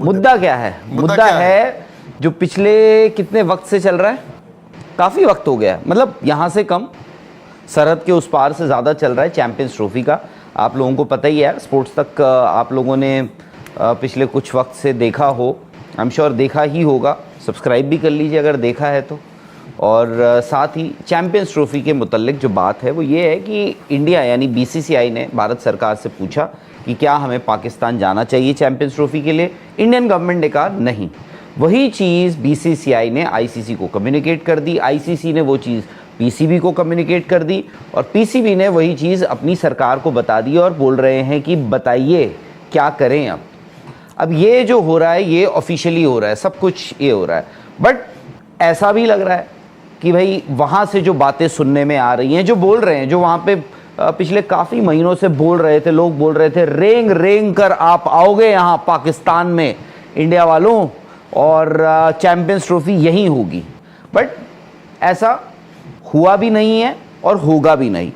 मुद्दा क्या है? मुद्दा है जो पिछले कितने वक्त से चल रहा है, काफ़ी वक्त हो गया है, मतलब यहाँ से कम, सरहद के उस पार से ज़्यादा चल रहा है चैंपियंस ट्रॉफी का। आप लोगों को पता ही है, स्पोर्ट्स तक आप लोगों ने पिछले कुछ वक्त से देखा हो, आई एम श्योर देखा ही होगा, सब्सक्राइब भी कर लीजिए अगर देखा है तो। और साथ ही चैंपियंस ट्रॉफी के मुतल्लिक जो बात है वो ये है कि इंडिया यानी बीसीसीआई ने भारत सरकार से पूछा कि क्या हमें पाकिस्तान जाना चाहिए चैंपियंस ट्रॉफी के लिए। इंडियन गवर्नमेंट ने कहा नहीं। वही चीज़ बीसीसीआई ने आईसीसी को कम्युनिकेट कर दी, आईसीसी ने वो चीज़ पीसीबी को कम्युनिकेट कर दी और पीसीबी ने वही चीज़ अपनी सरकार को बता दी और बोल रहे हैं कि बताइए क्या करें अब ये जो हो रहा है ये ऑफिशियली हो रहा है, सब कुछ ये हो रहा है। बट ऐसा भी लग रहा है कि भाई वहाँ से जो बातें सुनने में आ रही हैं, जो बोल रहे हैं, जो वहाँ पे पिछले काफ़ी महीनों से बोल रहे थे, लोग बोल रहे थे रेंग रेंग कर आप आओगे यहाँ पाकिस्तान में इंडिया वालों और चैंपियंस ट्रॉफी यहीं होगी। बट ऐसा हुआ भी नहीं है और होगा भी नहीं।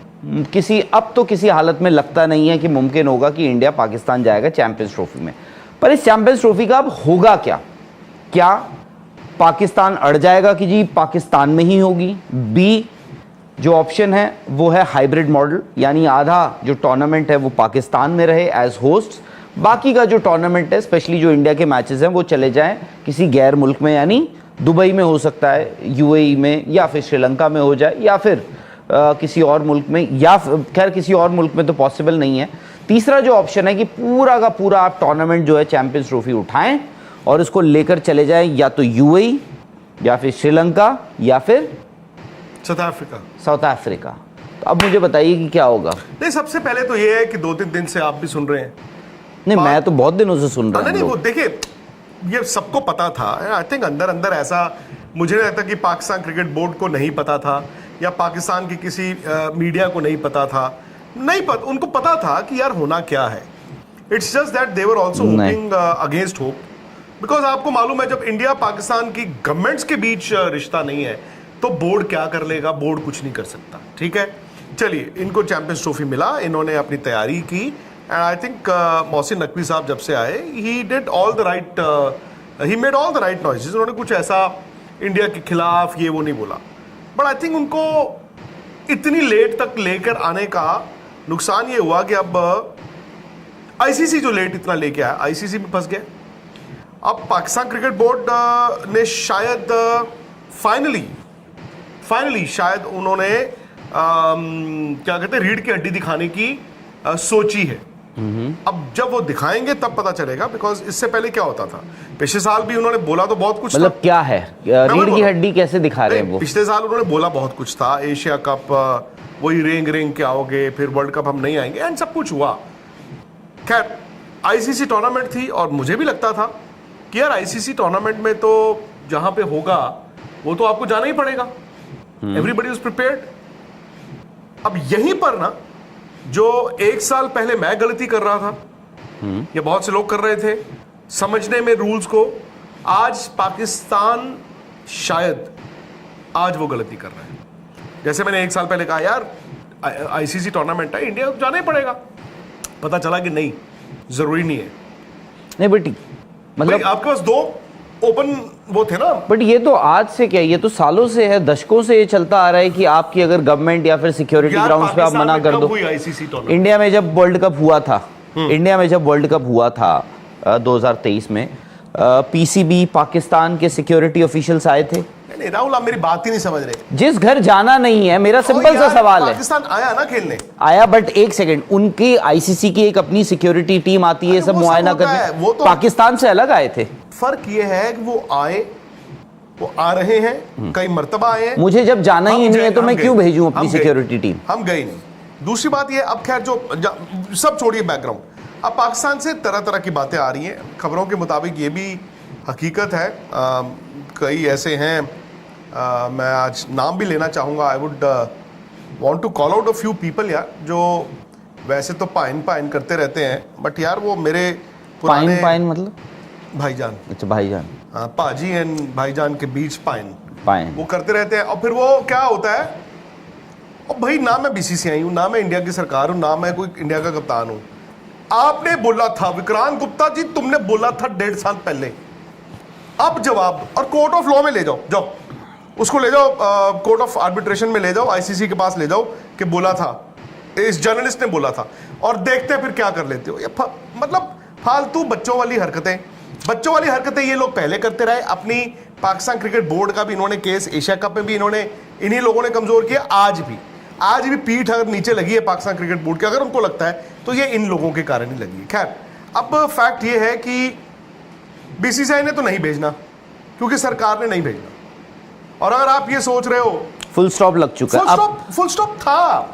अब तो किसी हालत में लगता नहीं है कि मुमकिन होगा कि इंडिया पाकिस्तान जाएगा चैंपियंस ट्रॉफी में। पर इस चैंपियंस ट्रॉफी का अब होगा क्या? क्या पाकिस्तान अड़ जाएगा कि जी पाकिस्तान में ही होगी? बी जो ऑप्शन है वो है हाइब्रिड मॉडल, यानी आधा जो टूर्नामेंट है वो पाकिस्तान में रहे एज होस्ट, बाकी का जो टूर्नामेंट है स्पेशली जो इंडिया के मैचेस हैं वो चले जाएं किसी गैर मुल्क में, यानी दुबई में हो सकता है, यूएई में, या फिर श्रीलंका में हो जाए, या फिर किसी और मुल्क में, या खैर किसी और मुल्क में तो पॉसिबल नहीं है। तीसरा जो ऑप्शन है कि पूरा का पूरा आप टूर्नामेंट जो है चैंपियंस ट्रॉफी उठाएं और इसको लेकर चले जाएं या तो यूएई या फिर श्रीलंका या फिर साउथ अफ्रीका। तो अब मुझे बताइए कि क्या होगा। नहीं, सबसे पहले तो ये है कि 2-3 दिन से आप भी सुन रहे हैं। नहीं, मैं तो बहुत दिनों से सुन रहा हूँ। नहीं, वो देखिए ये सबको पता था। आई थिंक अंदर अंदर ऐसा मुझे नहीं लगता कि पाकिस्तान क्रिकेट बोर्ड को नहीं पता था या पाकिस्तान की किसी मीडिया को नहीं पता था। उनको पता था कि यार होना क्या है। It's just that they were also hopping against hope, because आपको मालूम है जब इंडिया पाकिस्तान की गवर्नमेंट्स के बीच रिश्ता नहीं है तो बोर्ड क्या कर लेगा? बोर्ड कुछ नहीं कर सकता। ठीक है, चलिए, इनको चैंपियंस ट्रॉफी मिला, इन्होंने अपनी तैयारी की and I think Mohsin Naqvi साहब जब से आए he made all the right noises. उन्होंने कुछ ऐसा इंडिया के खिलाफ ये वो नहीं बोला। बट आई थिंक उनको इतनी लेट तक लेकर आने का नुकसान ये हुआ कि अब आईसीसी जो लेट इतना लेके आया, आईसीसी में फंस गया। अब पाकिस्तान क्रिकेट बोर्ड ने शायद फाइनली शायद उन्होंने क्या कहते हैं रीढ़ की हड्डी दिखाने की सोची है। अब जब वो दिखाएंगे तब पता चलेगा, बिकॉज इससे पहले क्या होता था, पिछले साल भी उन्होंने बोला तो बहुत कुछ, मतलब क्या है रीढ़ की हड्डी कैसे दिखा रहे हैं वो? पिछले साल उन्होंने बोला बहुत कुछ था, एशिया कप वही रेंग के आओगे, फिर वर्ल्ड कप हम नहीं आएंगे एंड सब कुछ हुआ। खैर आईसीसी टूर्नामेंट थी और मुझे भी लगता था कि यार आईसीसी टूर्नामेंट में तो जहां पे होगा वो तो आपको जाना ही पड़ेगा। Everybody was prepared. अब यहीं पर ना जो 1 साल पहले मैं गलती कर रहा था या बहुत से लोग कर रहे थे समझने में रूल्स को, आज पाकिस्तान शायद आज वो गलती कर रहा है। जैसे मैंने 1 साल पहले कहा यार आईसीसी टूर्नामेंट है, इंडिया को जाना ही पड़ेगा, पता चला कि नहीं, जरूरी नहीं है। नहीं बेटी, मतलब आपके पास 2 ओपन वो थे ना। बट ये तो आज से क्या, ये तो सालों से है, दशकों से ये चलता आ रहा है कि आपकी अगर गवर्नमेंट या फिर सिक्योरिटी ग्राउंड्स पे आप मना कर दो। इंडिया में जब वर्ल्ड कप हुआ था 2023 में, पीसीबी पाकिस्तान के सिक्योरिटी ऑफिशियल्स आए थे। नहीं राहुल, आप मेरी बात ही नहीं समझ रहे। जिस घर जाना नहीं है, मेरा सिंपल सा सवाल है, पाकिस्तान आया ना खेलने, आया, बट एक सेकंड, उनकी आईसीसी की एक अपनी सिक्योरिटी टीम आती है सब मुआयना करने, वो तो पाकिस्तान से अलग आए थे। फर्क ये है कि वो आ रहे हैं, कई मर्तबा आए हैं। मुझे जब जाना ही नहीं है तो मैं क्यों भेजूं अपनी सिक्योरिटी टीम? हम गए नहीं। दूसरी बात ये, अब खैर जो सब छोड़िए बैकग्राउंड, अब पाकिस्तान से तरह तरह की बातें आ रही हैं। खबरों के मुताबिक ये भी हकीकत है, कई ऐसे हैं, मैं आज नाम भी लेना चाहूँगा, I would want to call out a few people यार, जो वैसे तो पाइन करते रहते हैं, बट यार वो मेरे पुराने पाइन मतलब भाईजान, अच्छा भाईजान, हाँ, पाजी एंड भाईजान के बीच पाइन वो करते रहते हैं। और फिर वो क्या होता है, और भाई ना मैं बीसीसीआई हूँ, ना मैं इंडिया की सरकार हूँ, ना मैं कोई इंडिया का कप्तान हूँ, आपने बोला था विक्रांत गुप्ता जी, तुमने बोला था 1.5 साल पहले। अब जवाब, और कोर्ट ऑफ लॉ में ले जाओ, जाओ उसको ले जाओ, कोर्ट ऑफ आर्बिट्रेशन में ले जाओ, आईसीसी के पास ले जाओ कि बोला था, इस जर्नलिस्ट ने बोला था, और देखते हैं फिर क्या कर लेते हो। ये मतलब फालतू बच्चों वाली हरकतें ये लोग पहले करते रहे। अपनी पाकिस्तान क्रिकेट बोर्ड का भी इन्होंने केस, एशिया कप में भी इन्हीं लोगों ने कमजोर किया। आज भी पीठ अगर नीचे लगी है पाकिस्तान क्रिकेट बोर्ड की, अगर उनको लगता है तो ये इन लोगों के कारण ही लगी है। खैर, अब फैक्ट ये है कि बीसीसीआई ने तो नहीं भेजना, क्योंकि सरकार ने नहीं भेजना। और अगर आप ये सोच रहे हो, फुल स्टॉप लग चुका है। फुल स्टॉप था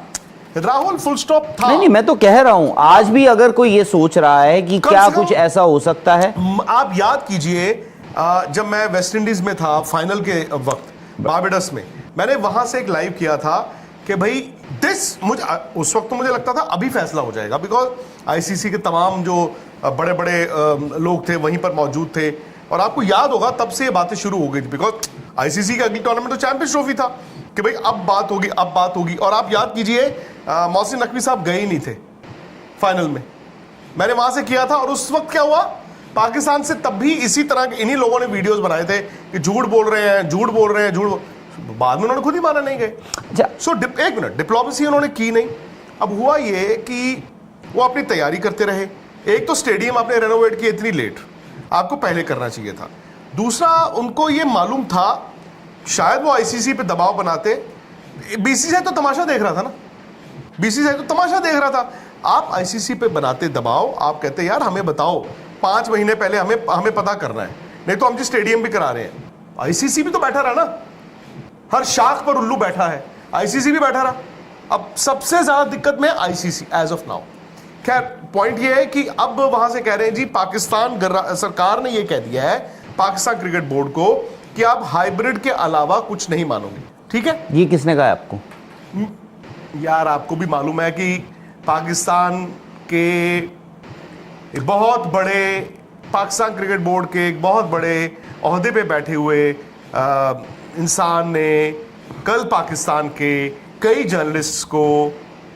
राहुल, फुल स्टॉप था। नहीं, मैं तो कह रहा हूं आज भी अगर कोई ये सोच रहा है कि क्या कुछ ऐसा हो सकता है। आप याद कीजिए, जब मैं वेस्ट इंडीज में था फाइनल के वक्त बारबेडस में, मैंने वहां से एक लाइव किया था कि भाई उस वक्त तो मुझे लगता था अभी फैसला हो जाएगा, बिकॉज आईसीसी के तमाम जो बड़े बड़े लोग थे वहीं पर मौजूद थे। और आपको याद होगा तब से ये बातें शुरू हो गई थी, बिकॉज आईसीसी का अगली टूर्नामेंट तो चैंपियंस ट्रॉफी था कि भाई अब बात होगी। और आप याद कीजिए, मोहसिन नकवी साहब गए ही नहीं थे फाइनल में, मैंने वहां से किया था। और उस वक्त क्या हुआ, पाकिस्तान से तब भी इसी तरह के इन्हीं लोगों ने वीडियोस बनाए थे कि झूठ बोल रहे हैं। बाद में उन्होंने खुद ही माना नहीं गए। एक मिनट, डिप्लोमेसी उन्होंने की नहीं। अब हुआ ये कि वो अपनी तैयारी करते रहे। एक तो स्टेडियम आपने रेनोवेट किया इतनी लेट, आपको पहले करना चाहिए था। दूसरा, उनको ये मालूम था, शायद वो आईसीसी पे दबाव बनाते। बीसीसीआई तो तमाशा देख रहा था आप आईसीसी पे बनाते दबाव, आप कहते यार हमें बताओ 5 महीने पहले हमें पता करना है, नहीं तो हम जी स्टेडियम भी करा रहे हैं। आईसीसी भी तो बैठा रहा ना, हर शाख पर उल्लू बैठा है, आईसीसी भी बैठा रहा। अब सबसे ज्यादा दिक्कत में आईसीसी एज ऑफ नाउ। खैर, पॉइंट ये है कि अब वहां से कह रहे हैं जी, पाकिस्तान सरकार ने ये कह दिया है पाकिस्तान क्रिकेट बोर्ड को कि आप हाइब्रिड के अलावा कुछ नहीं मानोगे। ठीक है, ये किसने कहा आपको? यार आपको भी मालूम है कि पाकिस्तान के बहुत बड़े, पाकिस्तान क्रिकेट बोर्ड के एक बहुत बड़े ओहदे पे बैठे हुए इंसान ने कल पाकिस्तान के कई जर्नलिस्ट्स को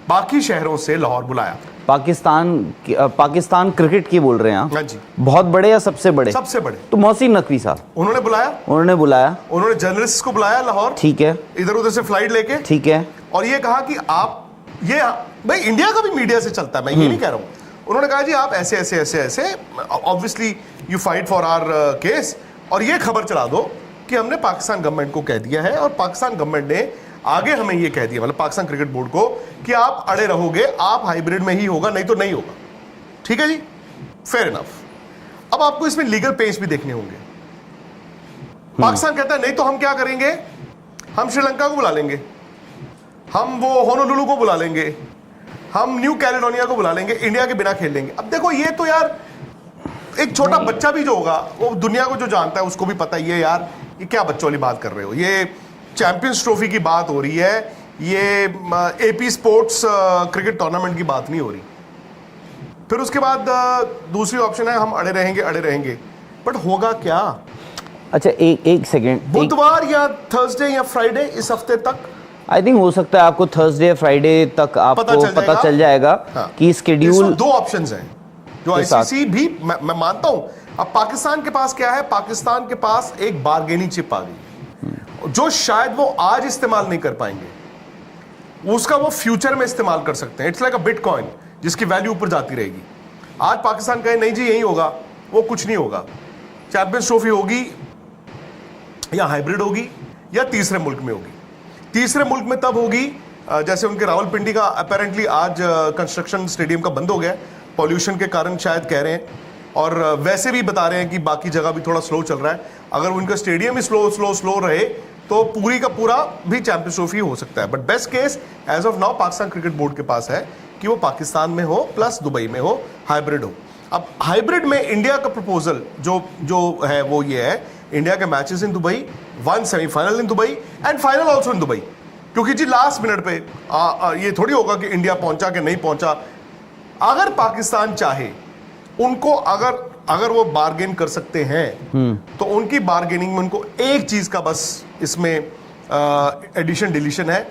बाकी शहरों से लाहौर बुलाया। पाकिस्तान क्रिकेट की बोल रहे हैं? हाँ जी। बहुत बड़े या सबसे बड़े? सबसे बड़े। तो मोहसिन नकवी साहब उन्होंने बुलाया, उन्होंने जर्नलिस्ट को बुलाया लाहौर। ठीक है, इधर उधर से फ्लाइट लेके। ठीक है। और ये कहा कि आप ये, भाई इंडिया का भी मीडिया से चलता है, मैं ये नहीं कह रहा हूं। उन्होंने कहा जी आप ऐसे ऐसे ऐसे ऐसे, obviously you fight for our case, और ये खबर चला दो कि हमने पाकिस्तान गवर्नमेंट को कह दिया है, और पाकिस्तान गवर्नमेंट ने आगे हमें ये कह दिया, मतलब पाकिस्तान क्रिकेट बोर्ड को, कि आप अड़े रहोगे, आप हाइब्रिड में ही होगा, नहीं तो नहीं होगा। ठीक है जी, फेयर इनफ। अब आपको इसमें लीगल पेज भी देखने होंगे। पाकिस्तान कहता है नहीं तो हम क्या करेंगे, हम श्रीलंका को बुला लेंगे, हम वो होनोलुलु को बुला लेंगे, हम न्यू कैलेडोनिया को बुला लेंगे, इंडिया के बिना खेल लेंगे। अब देखो, ये तो यार एक छोटा बच्चा भी जो होगा, वो दुनिया को जो जानता है उसको भी पता ही है यार ये क्या बच्चों वाली बात कर रहे हो, ये चैंपियंस ट्रॉफी की बात हो रही है, ये एपी स्पोर्ट्स क्रिकेट टूर्नामेंट की बात नहीं हो रही। फिर उसके बाद दूसरी ऑप्शन है हम अड़े रहेंगे, बट होगा क्या? अच्छा, एक सेकेंड, बुधवार या थर्सडे या फ्राइडे इस हफ्ते तक, आई थिंक हो सकता है आपको थर्सडे या फ्राइडे तक आपको पता चल जाएगा कि स्केड्यूल। दो ऑप्शंस हैं जो आईसीसी भी, मैं मानता हूं। अब पाकिस्तान के पास क्या है, पाकिस्तान के पास एक बारगेनिंग चिप आ गई जो शायद वो आज इस्तेमाल नहीं कर पाएंगे, उसका वो फ्यूचर में इस्तेमाल कर सकते हैं। इट्स लाइक अ बिटकॉइन जिसकी वैल्यू ऊपर जाती रहेगी। आज पाकिस्तान कहे नहीं जी यही होगा, वो कुछ नहीं होगा, चैंपियंस ट्रॉफी होगी या हाइब्रिड होगी या तीसरे मुल्क में होगी। तीसरे मुल्क में तब होगी जैसे उनके रावलपिंडी का अपेरेंटली आज कंस्ट्रक्शन स्टेडियम का बंद हो गया, पॉल्यूशन के कारण शायद कह रहे हैं, और वैसे भी बता रहे हैं कि बाकी जगह भी थोड़ा स्लो चल रहा है। अगर उनका स्टेडियम ही स्लो रहे तो पूरी का पूरा भी चैंपियंस ट्रॉफी हो सकता है। But best case as of now Pakistan cricket board के पास है कि वो पाकिस्तान में हो प्लस दुबई में हो, हाइब्रिड हो। अब हाइब्रिड में इंडिया का प्रपोजल जो है वो ये है, इंडिया के matches in Dubai, 1 semifinal in Dubai and final also in Dubai. क्योंकि जी लास्ट मिनट पे ये थोड़ी होगा कि इंडिया पहुंचा कि नहीं पहुंचा। अगर पाकिस्तान चाहे, उनको अगर वो बार्गेन कर सकते हैं तो उनकी बार्गेनिंग में उनको एक चीज का बस इसमें एडिशन डिलीशन है,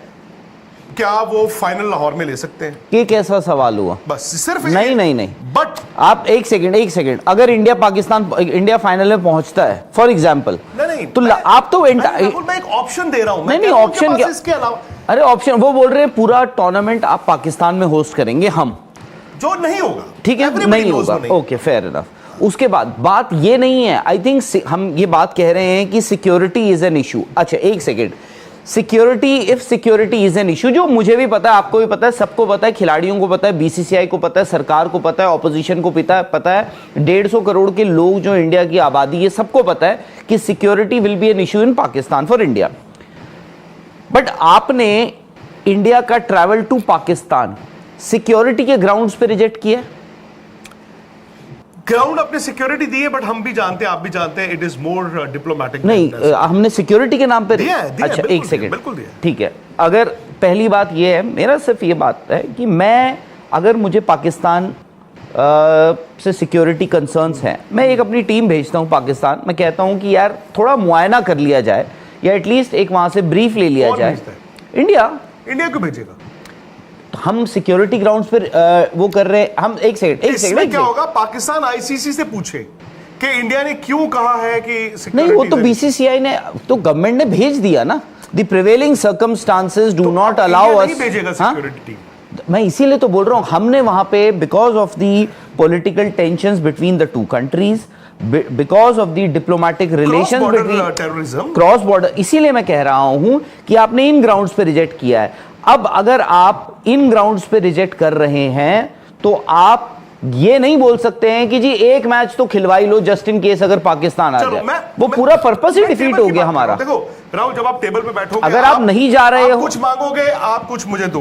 क्या वो फाइनल लाहौर में ले सकते हैं? ये कैसा सवाल हुआ? बस सिर्फ नहीं। बट आप एक सेकंड, अगर इंडिया फाइनल में पहुंचता है फॉर एग्जांपल, नहीं तो आप तो मैं एक ऑप्शन दे रहा हूं। नहीं ऑप्शन क्या, इसके अलावा अरे ऑप्शन वो बोल रहे हैं पूरा टूर्नामेंट आप पाकिस्तान में होस्ट करेंगे, हम जो नहीं होगा, ठीक है, नहीं होगा, ओके फेयर इनफ। उसके बाद बात ये नहीं है, आई थिंक हम ये बात कह रहे हैं कि सिक्योरिटी इज एन इशू। अच्छा एक second, security is an issue, जो मुझे भी पता है, आपको भी पता है, सबको पता है, खिलाड़ियों को पता है, बीसीसीआई को पता है, सरकार को पता है, ऑपोजिशन को पता है, 150 करोड़ के लोग जो इंडिया की आबादी है, सबको पता है कि security will be an issue in Pakistan for India. But आपने इंडिया का ट्रैवल टू पाकिस्तान सिक्योरिटी के ग्राउंड्स पे रिजेक्ट किया। ग्राउंड अपने सिक्योरिटी दी है, बट हम भी जानते हैं, आप भी जानते हैं, इट इज मोर डिप्लोमेटिक। नहीं, हमने सिक्योरिटी के नाम पे दिया, अच्छा एक सेकंड, बिल्कुल दिया, ठीक है। अगर पहली बात ये है, मेरा सिर्फ ये बात है कि मैं, अगर मुझे पाकिस्तान से सिक्योरिटी कंसर्न्स हैं, मैं एक अपनी टीम भेजता हूं पाकिस्तान, मैं कहता हूं कि यार थोड़ा मुआयना कर लिया जाए, या एटलीस्ट एक वहां से ब्रीफ ले लिया जाए। इंडिया क्यों भेजेगा? हम सिक्योरिटी ग्राउंड्स पर वो कर रहे हैं, हम एक सेकंड क्या होगा, पाकिस्तान आईसीसी से पूछे कि इंडिया ने क्यों कहा है कि नहीं, वो तो बीसीसीआई ने, तो गवर्नमेंट ने भेज दिया ना, the prevailing circumstances do not allow us, भेजेगा सिक्योरिटी। मैं इसीलिए तो बोल रहा हूं, हमने वहां पे because of the political tensions between the two countries, because of the diplomatic relations between terrorism, cross border, इसीलिए मैं कह रहा हूं कि आपने इन ग्राउंड्स पे रिजेक्ट किया है। अब अगर आप इन ग्राउंड्स पे रिजेक्ट कर रहे हैं, तो आप ये नहीं बोल सकते हैं कि जी एक मैच तो खिलवाई लो जस्ट इन केस अगर पाकिस्तान आ जाए, वो पूरा पर्पस ही डिफीट हो गया हमारा। देखो राहुल, जब आप टेबल पे बैठोगे, अगर आप नहीं जा रहे हो, कुछ मांगोगे, आप कुछ मुझे दो।